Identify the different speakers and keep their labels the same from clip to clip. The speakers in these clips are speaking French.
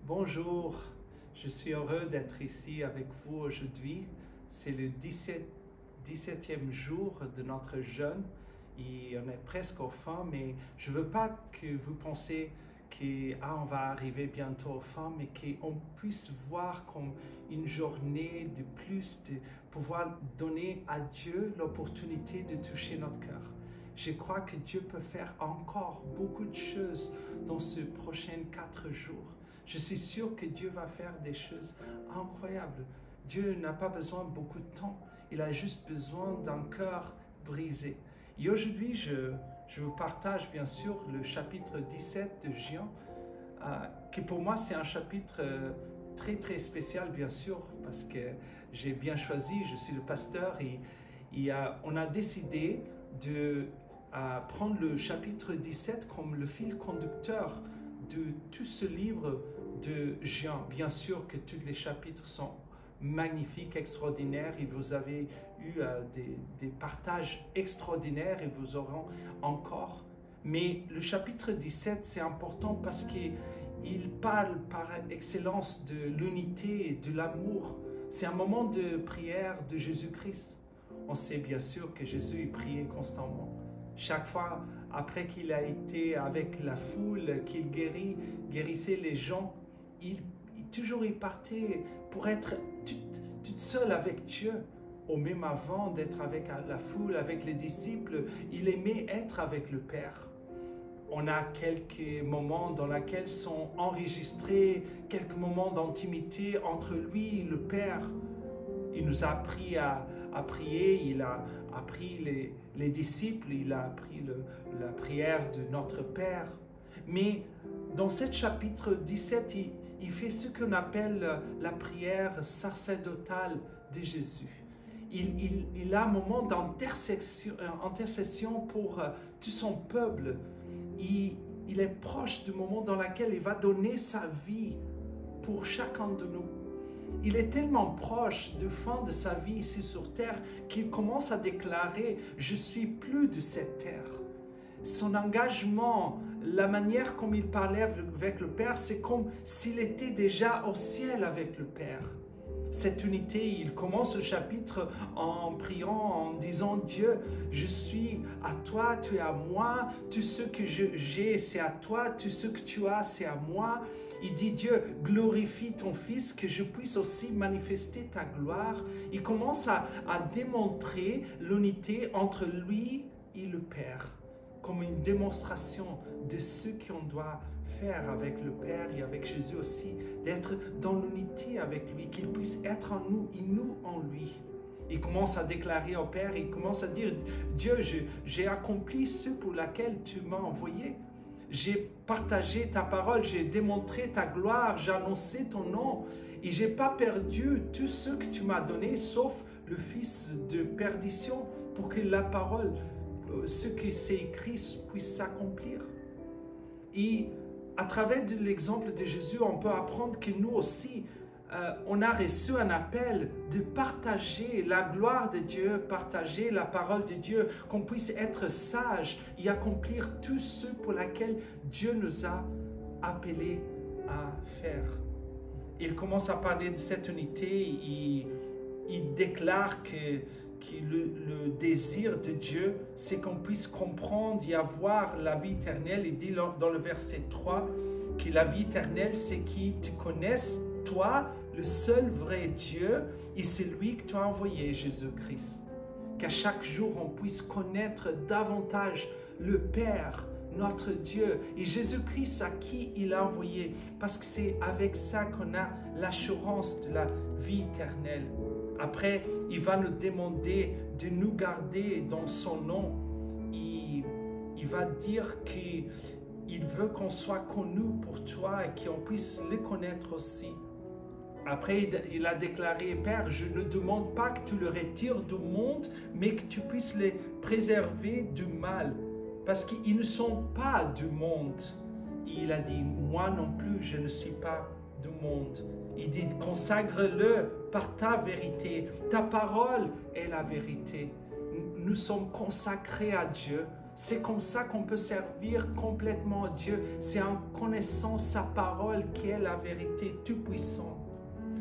Speaker 1: Bonjour, je suis heureux d'être ici avec vous aujourd'hui. C'est le 17e jour de notre jeûne et on est presque au fin, mais je ne veux pas que vous pensiez qu'on va arriver bientôt au fin, mais qu'on puisse voir comme une journée de plus, de pouvoir donner à Dieu l'opportunité de toucher notre cœur. Je crois que Dieu peut faire encore beaucoup de choses dans ces prochains 4 jours. Je suis sûr que Dieu va faire des choses incroyables. Dieu n'a pas besoin de beaucoup de temps. Il a juste besoin d'un cœur brisé. Et aujourd'hui, je vous partage bien sûr le chapitre 17 de Jean, qui pour moi c'est un chapitre très spécial bien sûr, parce que j'ai bien choisi, je suis le pasteur et on a décidé de prendre le chapitre 17 comme le fil conducteur de tout ce livre de Jean. Bien sûr que tous les chapitres sont magnifiques, extraordinaires, et vous avez eu des partages extraordinaires et vous aurez encore. Mais le chapitre 17, c'est important parce qu'il parle par excellence de l'unité et de l'amour. C'est un moment de prière de Jésus-Christ. On sait bien sûr que Jésus priait constamment. Chaque fois, après qu'il a été avec la foule, qu'il guérissait les gens, il partait pour être tout seul avec Dieu. Ou même avant d'être avec la foule, avec les disciples, il aimait être avec le Père. On a quelques moments dans lesquels sont enregistrés quelques moments d'intimité entre lui et le Père. Il nous a appris à prier, il a appris les disciples, il a appris la prière de notre Père. Mais dans ce chapitre 17, il fait ce qu'on appelle la prière sacerdotale de Jésus. Il a un moment d'intercession pour tout son peuple. Il est proche du moment dans lequel il va donner sa vie pour chacun de nous. Il est tellement proche de fin de sa vie ici sur terre qu'il commence à déclarer « Je suis plus de cette terre ». Son engagement, la manière comme il parlait avec le Père, c'est comme s'il était déjà au ciel avec le Père. Cette unité, il commence le chapitre en priant, en disant « Dieu, je suis à toi, tu es à moi, tout ce que j'ai, c'est à toi, tout ce que tu as, c'est à moi ». Il dit « Dieu, glorifie ton Fils, que je puisse aussi manifester ta gloire ». Il commence à démontrer l'unité entre lui et le Père, comme une démonstration de ce qu'on doit faire avec le Père et avec Jésus aussi, d'être dans l'unité avec lui, qu'il puisse être en nous et nous en lui. Il commence à déclarer au Père, il commence à dire « Dieu, j'ai accompli ce pour lequel tu m'as envoyé. J'ai partagé ta parole, j'ai démontré ta gloire, j'ai annoncé ton nom et je n'ai pas perdu tout ce que tu m'as donné, sauf le fils de perdition, pour que la parole, ce qui s'est écrit, puisse s'accomplir. » Et à travers l'exemple de Jésus, on peut apprendre que nous aussi, on a reçu un appel de partager la gloire de Dieu, partager la parole de Dieu, qu'on puisse être sage et accomplir tout ce pour lequel Dieu nous a appelés à faire. Il commence à parler de cette unité et il déclare que le désir de Dieu, c'est qu'on puisse comprendre et avoir la vie éternelle. Il dit dans le verset 3 que la vie éternelle, c'est qu'ils te connaissent, toi, le seul vrai Dieu, et c'est lui que tu as envoyé, Jésus-Christ. Qu'à chaque jour, on puisse connaître davantage le Père, notre Dieu, et Jésus-Christ à qui il a envoyé, parce que c'est avec ça qu'on a l'assurance de la vie éternelle. Après, il va nous demander de nous garder dans son nom. Il va dire qu'il veut qu'on soit connu pour toi et qu'on puisse le connaître aussi. Après, il a déclaré, « Père, je ne demande pas que tu le retires du monde, mais que tu puisses les préserver du mal. Parce qu'ils ne sont pas du monde. » Il a dit, « Moi non plus, je ne suis pas du monde. » Il dit, « Consacre-le par ta vérité. Ta parole est la vérité. » Nous sommes consacrés à Dieu. C'est comme ça qu'on peut servir complètement Dieu. C'est en connaissant sa parole qui est la vérité tout-puissante.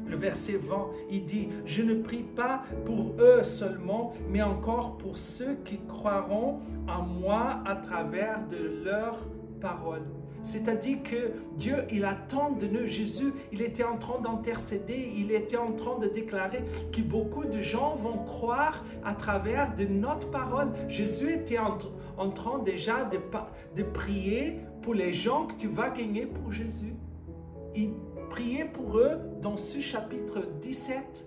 Speaker 1: Le verset 20, il dit, « Je ne prie pas pour eux seulement, mais encore pour ceux qui croiront en moi à travers de leurs paroles. » C'est-à-dire que Dieu, il attend de nous. Jésus, il était en train d'intercéder, il était en train de déclarer que beaucoup de gens vont croire à travers de notre parole. Jésus était en train déjà de prier pour les gens que tu vas gagner pour Jésus. Il priait pour eux dans ce chapitre 17.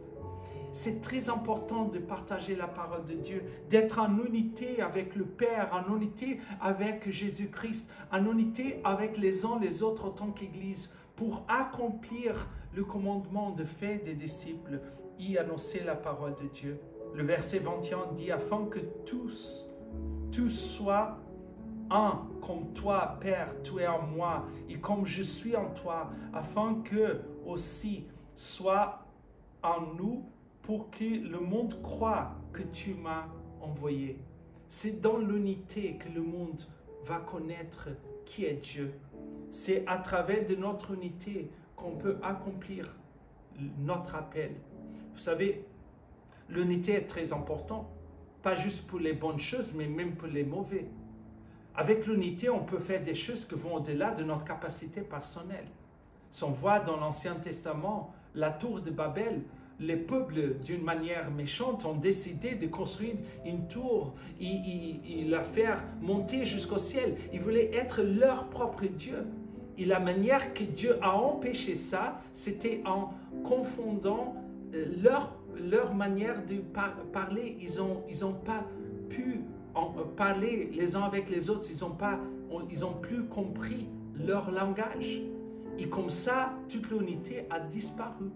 Speaker 1: C'est très important de partager la parole de Dieu, d'être en unité avec le Père, en unité avec Jésus-Christ, en unité avec les uns les autres en tant qu'Église, pour accomplir le commandement de faire des disciples, y annoncer la parole de Dieu. Le verset 21 dit, afin que tous soient un, comme toi, Père, tu es en moi, et comme je suis en toi, afin que aussi soit en nous, pour que le monde croie que tu m'as envoyé. C'est dans l'unité que le monde va connaître qui est Dieu. C'est à travers de notre unité qu'on peut accomplir notre appel. Vous savez, l'unité est très importante, pas juste pour les bonnes choses, mais même pour les mauvaises. Avec l'unité, on peut faire des choses qui vont au-delà de notre capacité personnelle. Si on voit dans l'Ancien Testament, la tour de Babel, les peuples, d'une manière méchante, ont décidé de construire une tour et la faire monter jusqu'au ciel. Ils voulaient être leur propre Dieu. Et la manière que Dieu a empêché ça, c'était en confondant leur manière de parler. Ils ont pas pu parler les uns avec les autres. Ils ont plus compris leur langage. Et comme ça, toute l'unité a disparu.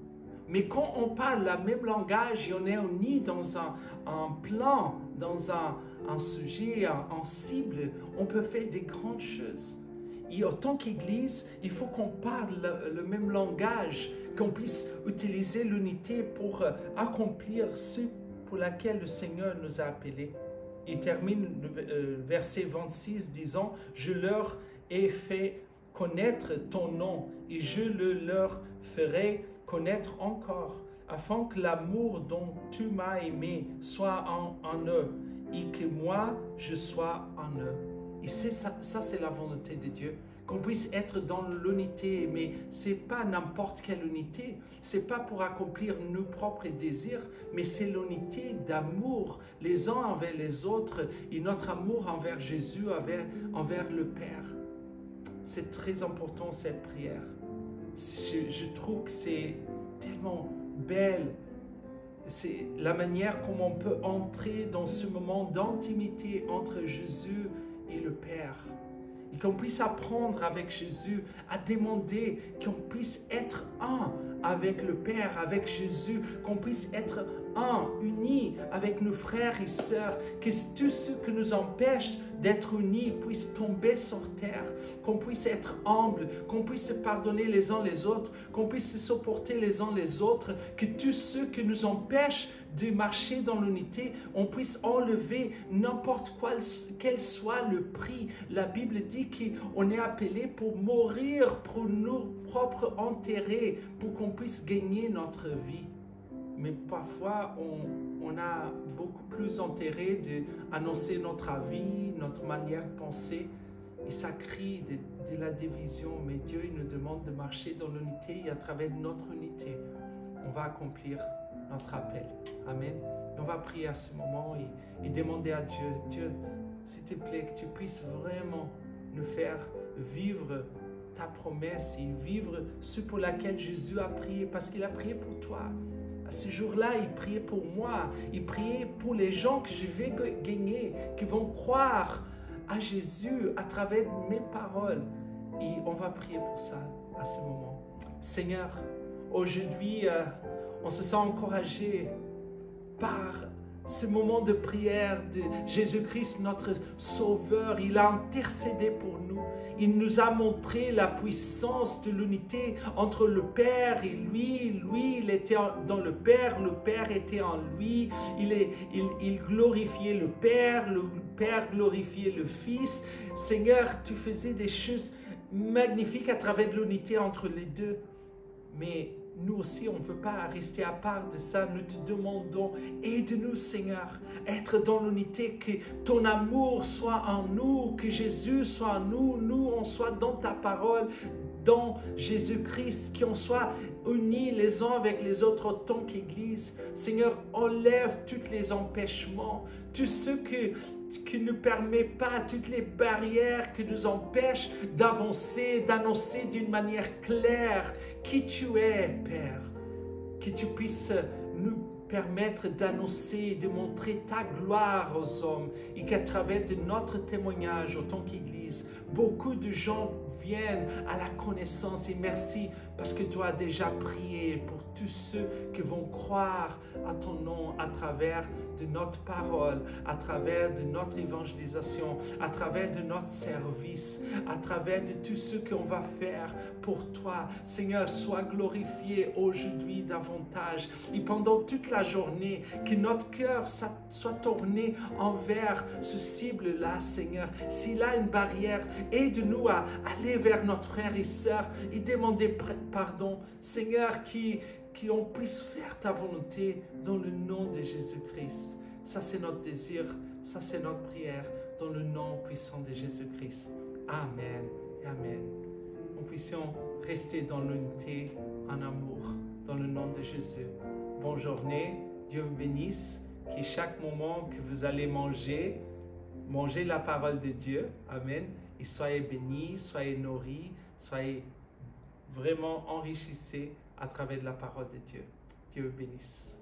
Speaker 1: Mais quand on parle le même langage et on est unis dans un plan, dans un sujet, en cible, on peut faire des grandes choses. Et en tant qu'Église, il faut qu'on parle le même langage, qu'on puisse utiliser l'unité pour accomplir ce pour laquelle le Seigneur nous a appelés. Il termine le verset 26 disant « Je leur ai fait connaître ton nom et je le leur ferai connaître encore, afin que l'amour dont tu m'as aimé soit en eux et que moi, je sois en eux. » Et ça c'est la volonté de Dieu, qu'on puisse être dans l'unité, mais ce n'est pas n'importe quelle unité, ce n'est pas pour accomplir nos propres désirs, mais c'est l'unité d'amour les uns envers les autres et notre amour envers Jésus, envers le Père. C'est très important cette prière. Je trouve que c'est tellement belle. C'est la manière comment on peut entrer dans ce moment d'intimité entre Jésus et le Père. Et qu'on puisse apprendre avec Jésus à demander qu'on puisse être un avec le Père, avec Jésus, qu'on puisse être un, unis avec nos frères et sœurs, que tout ce qui nous empêche d'être unis puisse tomber sur terre, qu'on puisse être humble, qu'on puisse se pardonner les uns les autres, qu'on puisse se supporter les uns les autres, que tout ce qui nous empêche de marcher dans l'unité, on puisse enlever n'importe quel soit le prix. La Bible dit qu'on est appelé pour mourir pour nos propres intérêts, pour qu'on puisse gagner notre vie. Mais parfois, on a beaucoup plus intérêt d'annoncer notre avis, notre manière de penser, et ça crée de la division. Mais Dieu, il nous demande de marcher dans l'unité, et à travers notre unité, on va accomplir notre appel. Amen. Et on va prier à ce moment et demander à Dieu, Dieu, s'il te plaît, que tu puisses vraiment nous faire vivre ta promesse et vivre ce pour laquelle Jésus a prié, parce qu'il a prié pour toi. À ce jour-là, il priait pour moi, il priait pour les gens que je vais gagner, qui vont croire à Jésus à travers mes paroles. Et on va prier pour ça à ce moment. Seigneur, aujourd'hui, on se sent encouragé par ce moment de prière de Jésus-Christ, notre Sauveur, il a intercédé pour nous. Il nous a montré la puissance de l'unité entre le Père et lui. Lui, il était dans le Père était en lui. Il glorifiait le Père glorifiait le Fils. Seigneur, tu faisais des choses magnifiques à travers de l'unité entre les deux. Mais nous aussi, on ne veut pas rester à part de ça. Nous te demandons, aide-nous Seigneur, être dans l'unité, que ton amour soit en nous, que Jésus soit en nous, nous on soit dans ta parole, dans Jésus-Christ, qu'on soit unis les uns avec les autres en tant qu'Église. Seigneur, enlève tous les empêchements, tout ce qui ne permet pas, toutes les barrières qui nous empêchent d'avancer, d'annoncer d'une manière claire qui tu es, Père. Que tu puisses nous permettre d'annoncer, de montrer ta gloire aux hommes et qu'à travers de notre témoignage en tant qu'Église, beaucoup de gens viennent à la connaissance. Et merci parce que tu as déjà prié pour tous ceux qui vont croire à ton nom à travers de notre parole, à travers de notre évangélisation, à travers de notre service, à travers de tout ce qu'on va faire pour toi. Seigneur, sois glorifié aujourd'hui davantage et pendant toute la journée, que notre cœur soit tourné envers ce cible-là, Seigneur. S'il a une barrière, aide-nous à aller vers notre frère et sœur et demander pardon. Seigneur, qu'on puisse faire ta volonté dans le nom de Jésus-Christ. Ça, c'est notre désir, ça, c'est notre prière dans le nom puissant de Jésus-Christ. Amen et Amen. Nous puissions rester dans l'unité, en amour, dans le nom de Jésus. Bonne journée, Dieu vous bénisse, que chaque moment que vous allez manger la parole de Dieu, Amen, et soyez bénis, soyez nourris, soyez vraiment enrichissés à travers la parole de Dieu. Dieu vous bénisse.